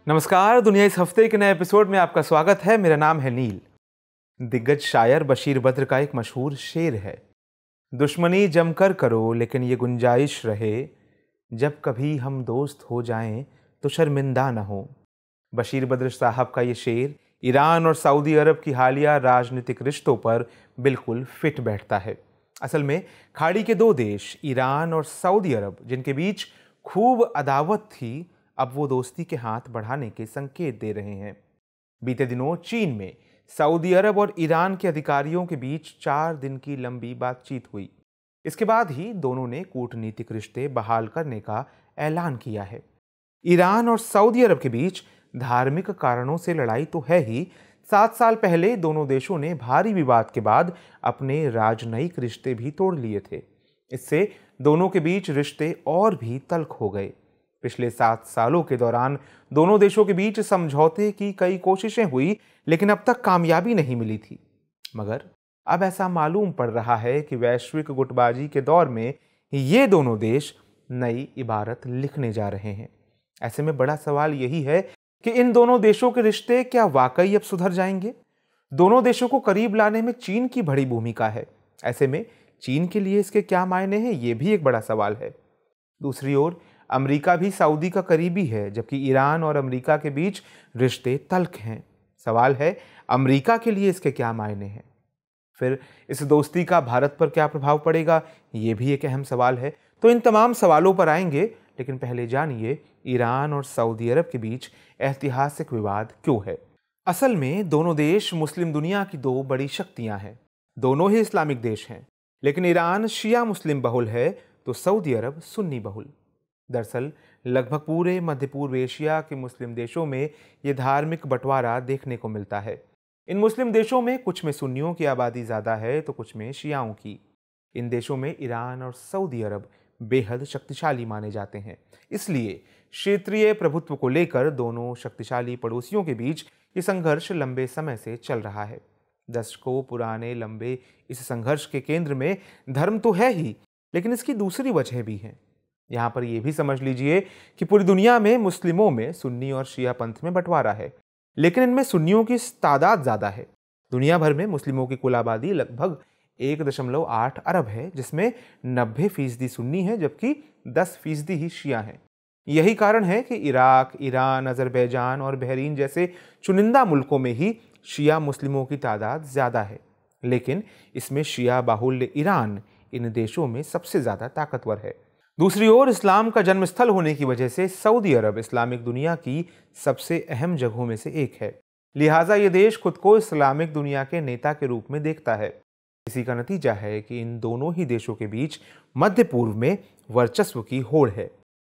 नमस्कार। दुनिया इस हफ्ते के नए एपिसोड में आपका स्वागत है। मेरा नाम है नील। दिग्गज शायर बशीर बद्र का एक मशहूर शेर है, दुश्मनी जमकर करो लेकिन ये गुंजाइश रहे, जब कभी हम दोस्त हो जाएं तो शर्मिंदा न हो। बशीर बद्र साहब का ये शेर ईरान और सऊदी अरब की हालिया राजनीतिक रिश्तों पर बिल्कुल फिट बैठता है। असल में खाड़ी के दो देश ईरान और सऊदी अरब, जिनके बीच खूब अदावत थी, अब वो दोस्ती के हाथ बढ़ाने के संकेत दे रहे हैं। बीते दिनों चीन में सऊदी अरब और ईरान के अधिकारियों के बीच 4 दिन की लंबी बातचीत हुई। इसके बाद ही दोनों ने कूटनीतिक रिश्ते बहाल करने का ऐलान किया है। ईरान और सऊदी अरब के बीच धार्मिक कारणों से लड़ाई तो है ही, 7 साल पहले दोनों देशों ने भारी विवाद के बाद अपने राजनयिक रिश्ते भी तोड़ लिए थे। इससे दोनों के बीच रिश्ते और भी तल्ख हो गए। पिछले 7 सालों के दौरान दोनों देशों के बीच समझौते की कई कोशिशें हुई, लेकिन अब तक कामयाबी नहीं मिली थी। मगर अब ऐसा मालूम पड़ रहा है कि वैश्विक गुटबाजी के दौर में ये दोनों देश नई इबारत लिखने जा रहे हैं। ऐसे में बड़ा सवाल यही है कि इन दोनों देशों के रिश्ते क्या वाकई अब सुधर जाएंगे? दोनों देशों को करीब लाने में चीन की बड़ी भूमिका है। ऐसे में चीन के लिए इसके क्या मायने हैं, ये भी एक बड़ा सवाल है। दूसरी ओर अमेरिका भी सऊदी का करीबी है, जबकि ईरान और अमेरिका के बीच रिश्ते तल्ख हैं। सवाल है, अमेरिका के लिए इसके क्या मायने हैं? फिर इस दोस्ती का भारत पर क्या प्रभाव पड़ेगा, ये भी एक अहम सवाल है। तो इन तमाम सवालों पर आएंगे, लेकिन पहले जानिए ईरान और सऊदी अरब के बीच ऐतिहासिक विवाद क्यों है। असल में दोनों देश मुस्लिम दुनिया की 2 बड़ी शक्तियां हैं। दोनों ही इस्लामिक देश हैं, लेकिन ईरान शिया मुस्लिम बहुल है तो सऊदी अरब सुन्नी बहुल। दरअसल लगभग पूरे मध्य पूर्व एशिया के मुस्लिम देशों में ये धार्मिक बंटवारा देखने को मिलता है। इन मुस्लिम देशों में कुछ में सुन्नियों की आबादी ज़्यादा है तो कुछ में शियाओं की। इन देशों में ईरान और सऊदी अरब बेहद शक्तिशाली माने जाते हैं। इसलिए क्षेत्रीय प्रभुत्व को लेकर दोनों शक्तिशाली पड़ोसियों के बीच ये संघर्ष लंबे समय से चल रहा है। दशकों पुराने लंबे इस संघर्ष के केंद्र में धर्म तो है ही, लेकिन इसकी दूसरी वजह भी है। यहाँ पर यह भी समझ लीजिए कि पूरी दुनिया में मुस्लिमों में सुन्नी और शिया पंथ में बंटवारा है, लेकिन इनमें सुन्नियों की तादाद ज्यादा है। दुनिया भर में मुस्लिमों की कुल आबादी लगभग 1.8 अरब है, जिसमें 90% सुन्नी है, जबकि 10% ही शिया हैं। यही कारण है कि इराक, ईरान, अजरबैजान और बहरीन जैसे चुनिंदा मुल्कों में ही शिया मुस्लिमों की तादाद ज्यादा है, लेकिन इसमें शिया बाहुल्य ईरान इन देशों में सबसे ज्यादा ताकतवर है। दूसरी ओर इस्लाम का जन्मस्थल होने की वजह से सऊदी अरब इस्लामिक दुनिया की सबसे अहम जगहों में से एक है। लिहाजा ये देश खुद को इस्लामिक दुनिया के नेता के रूप में देखता है। इसी का नतीजा है कि इन दोनों ही देशों के बीच मध्य पूर्व में वर्चस्व की होड़ है।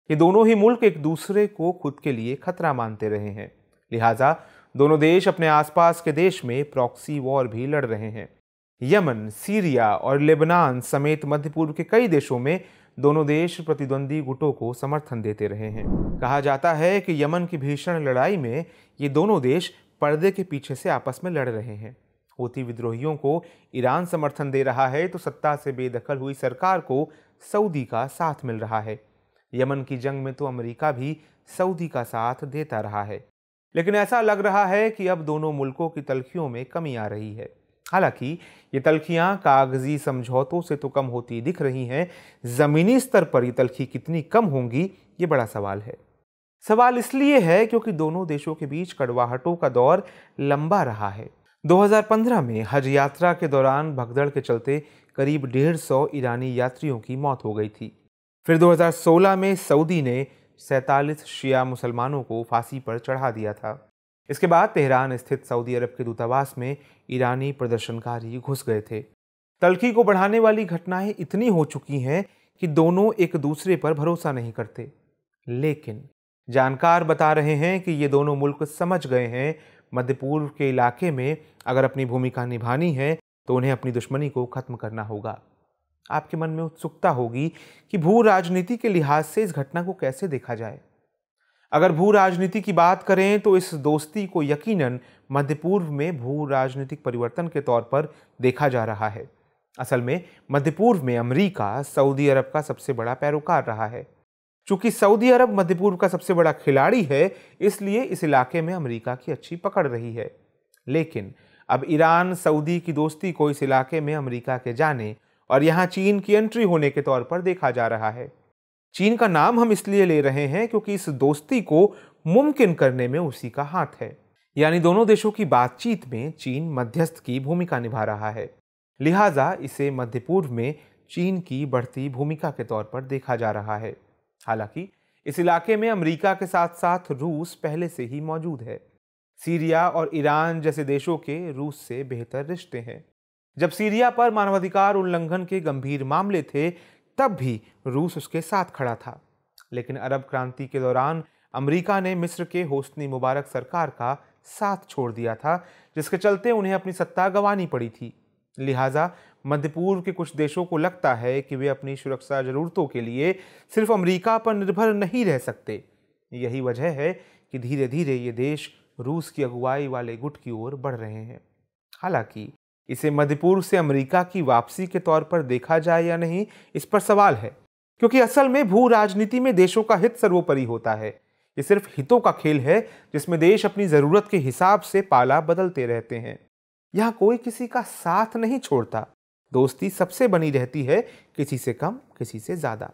ये दोनों ही मुल्क एक दूसरे को खुद के लिए खतरा मानते रहे हैं। लिहाजा दोनों देश अपने आसपास के देश में प्रॉक्सी वॉर भी लड़ रहे हैं। यमन, सीरिया और लेबनान समेत मध्य पूर्व के कई देशों में दोनों देश प्रतिद्वंदी गुटों को समर्थन देते रहे हैं। कहा जाता है कि यमन की भीषण लड़ाई में ये दोनों देश पर्दे के पीछे से आपस में लड़ रहे हैं। हूती विद्रोहियों को ईरान समर्थन दे रहा है तो सत्ता से बेदखल हुई सरकार को सऊदी का साथ मिल रहा है। यमन की जंग में तो अमेरिका भी सऊदी का साथ देता रहा है, लेकिन ऐसा लग रहा है कि अब दोनों मुल्कों की तल्खियों में कमी आ रही है। हालांकि ये तल्खियां कागजी समझौतों से तो कम होती दिख रही हैं, जमीनी स्तर पर ये तल्खी कितनी कम होंगी, ये बड़ा सवाल है। सवाल इसलिए है क्योंकि दोनों देशों के बीच कड़वाहटों का दौर लंबा रहा है। 2015 में हज यात्रा के दौरान भगदड़ के चलते करीब 150 ईरानी यात्रियों की मौत हो गई थी। फिर 2016 में सऊदी ने 47 शिया मुसलमानों को फांसी पर चढ़ा दिया था। इसके बाद तेहरान स्थित सऊदी अरब के दूतावास में ईरानी प्रदर्शनकारी घुस गए थे। तल्खी को बढ़ाने वाली घटनाएं इतनी हो चुकी हैं कि दोनों एक दूसरे पर भरोसा नहीं करते। लेकिन जानकार बता रहे हैं कि ये दोनों मुल्क समझ गए हैं, मध्य पूर्व के इलाके में अगर अपनी भूमिका निभानी है तो उन्हें अपनी दुश्मनी को खत्म करना होगा। आपके मन में उत्सुकता होगी कि भू राजनीति के लिहाज से इस घटना को कैसे देखा जाए। अगर भू राजनीति की बात करें तो इस दोस्ती को यकीनन मध्य पूर्व में भू राजनीतिक परिवर्तन के तौर पर देखा जा रहा है। असल में मध्य पूर्व में अमेरिका सऊदी अरब का सबसे बड़ा पैरोकार रहा है। चूंकि सऊदी अरब मध्य पूर्व का सबसे बड़ा खिलाड़ी है, इसलिए इस इलाके में अमेरिका की अच्छी पकड़ रही है। लेकिन अब ईरान सऊदी की दोस्ती को इस इलाके में अमेरिका के जाने और यहां चीन की एंट्री होने के तौर पर देखा जा रहा है। चीन का नाम हम इसलिए ले रहे हैं क्योंकि इस दोस्ती को मुमकिन करने में उसी का हाथ है। यानी दोनों देशों की बातचीत में चीन मध्यस्थ की भूमिका निभा रहा है। लिहाजा इसे मध्य पूर्व में चीन की बढ़ती भूमिका के तौर पर देखा जा रहा है। हालांकि इस इलाके में अमेरिका के साथ साथ रूस पहले से ही मौजूद है। सीरिया और ईरान जैसे देशों के रूस से बेहतर रिश्ते हैं। जब सीरिया पर मानवाधिकार उल्लंघन के गंभीर मामले थे, तब भी रूस उसके साथ खड़ा था। लेकिन अरब क्रांति के दौरान अमेरिका ने मिस्र के होस्नी मुबारक सरकार का साथ छोड़ दिया था, जिसके चलते उन्हें अपनी सत्ता गंवानी पड़ी थी। लिहाजा मध्य पूर्व के कुछ देशों को लगता है कि वे अपनी सुरक्षा जरूरतों के लिए सिर्फ अमेरिका पर निर्भर नहीं रह सकते। यही वजह है कि धीरे धीरे ये देश रूस की अगुवाई वाले गुट की ओर बढ़ रहे हैं। हालांकि इसे मध्य पूर्व से अमेरिका की वापसी के तौर पर देखा जाए या नहीं, इस पर सवाल है, क्योंकि असल में भू राजनीति में देशों का हित सर्वोपरि होता है। ये सिर्फ हितों का खेल है जिसमें देश अपनी जरूरत के हिसाब से पाला बदलते रहते हैं। यहाँ कोई किसी का साथ नहीं छोड़ता। दोस्ती सबसे बनी रहती है, किसी से कम किसी से ज्यादा।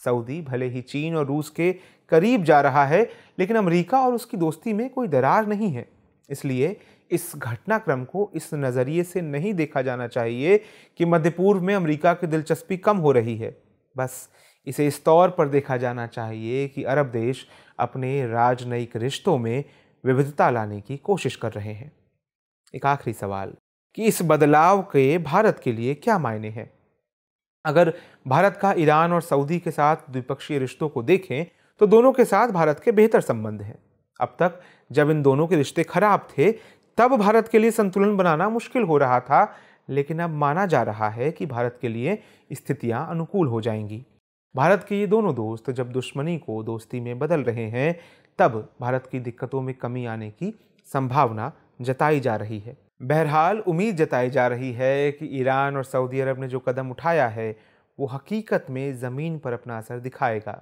सऊदी भले ही चीन और रूस के करीब जा रहा है, लेकिन अमेरिका और उसकी दोस्ती में कोई दरार नहीं है। इसलिए इस घटनाक्रम को इस नजरिए से नहीं देखा जाना चाहिए कि मध्य पूर्व में अमेरिका की दिलचस्पी कम हो रही है। बस इसे इस तौर पर देखा जाना चाहिए कि अरब देश अपने राजनयिक रिश्तों में विविधता लाने की कोशिश कर रहे हैं। एक आखिरी सवाल कि इस बदलाव के भारत के लिए क्या मायने हैं। अगर भारत का ईरान और सऊदी के साथ द्विपक्षीय रिश्तों को देखें तो दोनों के साथ भारत के बेहतर संबंध हैं। अब तक जब इन दोनों के रिश्ते खराब थे, तब भारत के लिए संतुलन बनाना मुश्किल हो रहा था, लेकिन अब माना जा रहा है कि भारत के लिए स्थितियां अनुकूल हो जाएंगी। भारत के ये दोनों दोस्त जब दुश्मनी को दोस्ती में बदल रहे हैं, तब भारत की दिक्कतों में कमी आने की संभावना जताई जा रही है। बहरहाल उम्मीद जताई जा रही है कि ईरान और सऊदी अरब ने जो कदम उठाया है, वो हकीकत में ज़मीन पर अपना असर दिखाएगा।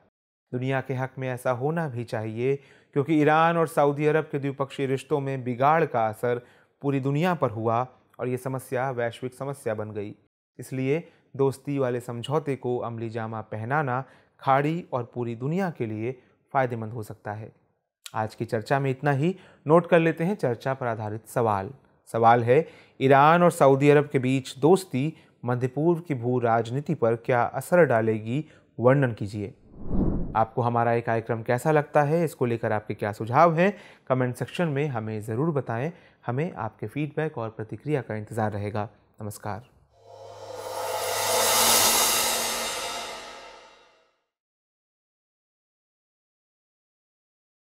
दुनिया के हक में ऐसा होना भी चाहिए, क्योंकि ईरान और सऊदी अरब के द्विपक्षीय रिश्तों में बिगाड़ का असर पूरी दुनिया पर हुआ और ये समस्या वैश्विक समस्या बन गई। इसलिए दोस्ती वाले समझौते को अमली जामा पहनाना खाड़ी और पूरी दुनिया के लिए फ़ायदेमंद हो सकता है। आज की चर्चा में इतना ही। नोट कर लेते हैं चर्चा पर आधारित सवाल है, ईरान और सऊदी अरब के बीच दोस्ती मध्य पूर्व की भू राजनीति पर क्या असर डालेगी, वर्णन कीजिए। आपको हमारा ये कार्यक्रम कैसा लगता है, इसको लेकर आपके क्या सुझाव हैं, कमेंट सेक्शन में हमें ज़रूर बताएं। हमें आपके फीडबैक और प्रतिक्रिया का इंतज़ार रहेगा। नमस्कार।